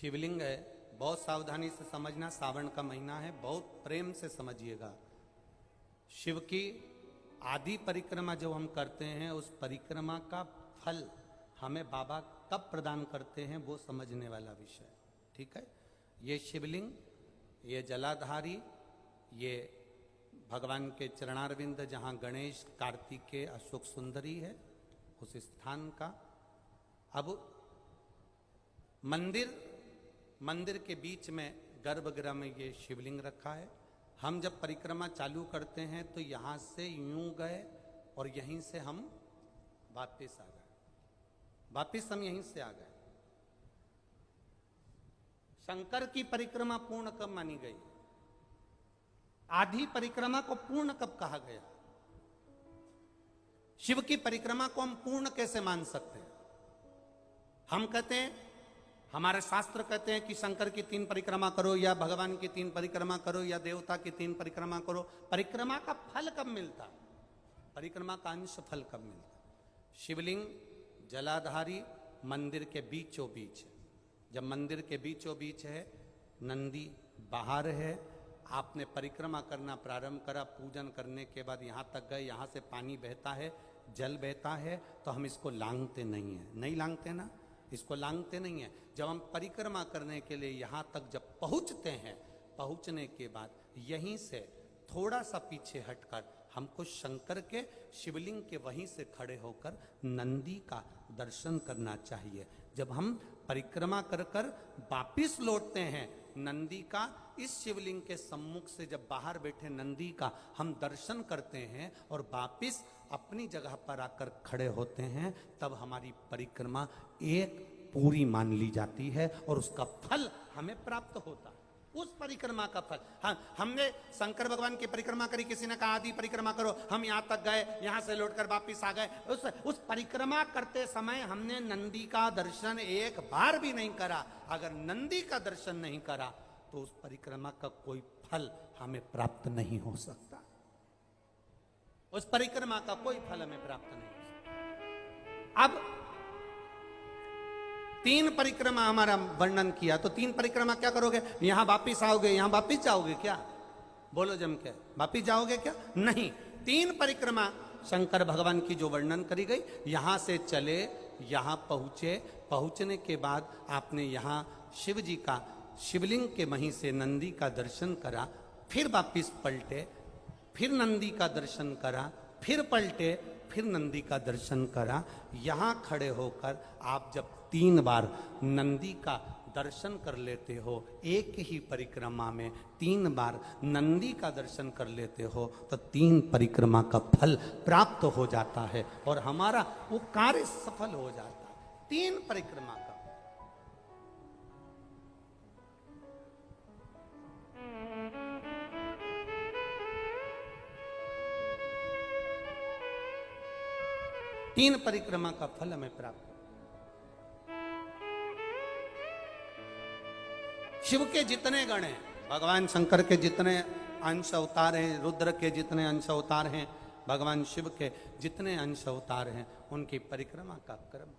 शिवलिंग है, बहुत सावधानी से समझना, सावन का महीना है, बहुत प्रेम से समझिएगा। शिव की आदि परिक्रमा जो हम करते हैं, उस परिक्रमा का फल हमें बाबा कब प्रदान करते हैं वो समझने वाला विषय, ठीक है। ये शिवलिंग, ये जलाधारी, ये भगवान के चरणारविंद जहाँ गणेश, कार्तिकेय, अशोक सुंदरी है, उस स्थान का। अब मंदिर के बीच में गर्भगृह में ये शिवलिंग रखा है। हम जब परिक्रमा चालू करते हैं तो यहाँ से यूं गए और यहीं से हम वापिस आ गए, वापिस हम यहीं से आ गए। शंकर की परिक्रमा पूर्ण कब मानी गई? आधी परिक्रमा को पूर्ण कब कहा गया? शिव की परिक्रमा को हम पूर्ण कैसे मान सकते हैं? हम कहते हैं, हमारे शास्त्र कहते हैं कि शंकर की 3 परिक्रमा करो, या भगवान की 3 परिक्रमा करो, या देवता की 3 परिक्रमा करो। परिक्रमा का फल कब मिलता? परिक्रमा का अंश फल कब मिलता? शिवलिंग जलाधारी मंदिर के बीचों बीच, जब मंदिर के बीचों बीच है, नंदी बाहर है, आपने परिक्रमा करना प्रारंभ करा, पूजन करने के बाद यहाँ तक गए, यहाँ से पानी बहता है, जल बहता है, तो हम इसको लांघते नहीं है, नहीं लांघते ना, इसको लांघते नहीं है। जब हम परिक्रमा करने के लिए यहाँ तक जब पहुँचते हैं, पहुँचने के बाद यहीं से थोड़ा सा पीछे हटकर हमको शंकर के शिवलिंग के वहीं से खड़े होकर नंदी का दर्शन करना चाहिए। जब हम परिक्रमा कर कर वापिस लौटते हैं, नंदी का, इस शिवलिंग के सम्मुख से जब बाहर बैठे नंदी का हम दर्शन करते हैं और वापिस अपनी जगह पर आकर खड़े होते हैं, तब हमारी परिक्रमा एक पूरी मान ली जाती है और उसका फल हमें प्राप्त होता है। उस परिक्रमा का फल, हाँ, हमने शंकर भगवान की परिक्रमा करी, किसी ने कहा आदि परिक्रमा करो, हम यहाँ तक गए, यहाँ से लौटकर वापिस आ गए। उस परिक्रमा करते समय हमने नंदी का दर्शन एक बार भी नहीं करा। अगर नंदी का दर्शन नहीं करा तो उस परिक्रमा का कोई फल हमें प्राप्त नहीं हो सकता। उस परिक्रमा का कोई फल हमें प्राप्त नहीं हो सकता। अब 3 परिक्रमा हमारा वर्णन किया, तो 3 परिक्रमा क्या करोगे? यहां वापिस आओगे, यहां वापिस जाओगे क्या? बोलो जम के, वापिस जाओगे क्या? नहीं। 3 परिक्रमा शंकर भगवान की जो वर्णन करी गई, यहां से चले, यहां पहुंचे, पहुंचने के बाद आपने यहां शिव जी का, शिवलिंग के वहीं से नंदी का दर्शन करा, फिर वापिस पलटे, फिर नंदी का दर्शन करा, फिर पलटे, फिर नंदी का दर्शन करा। यहां खड़े होकर आप जब 3 बार नंदी का दर्शन कर लेते हो, एक ही परिक्रमा में 3 बार नंदी का दर्शन कर लेते हो, तो 3 परिक्रमा का फल प्राप्त हो जाता है और हमारा वो कार्य सफल हो जाता है। 3 परिक्रमा का। तीन परिक्रमा का फल हमें प्राप्त। शिव के जितने गण हैं, भगवान शंकर के जितने अंश अवतार हैं, रुद्र के जितने अंश अवतार हैं, भगवान शिव के जितने अंश अवतार हैं, उनकी परिक्रमा का क्रम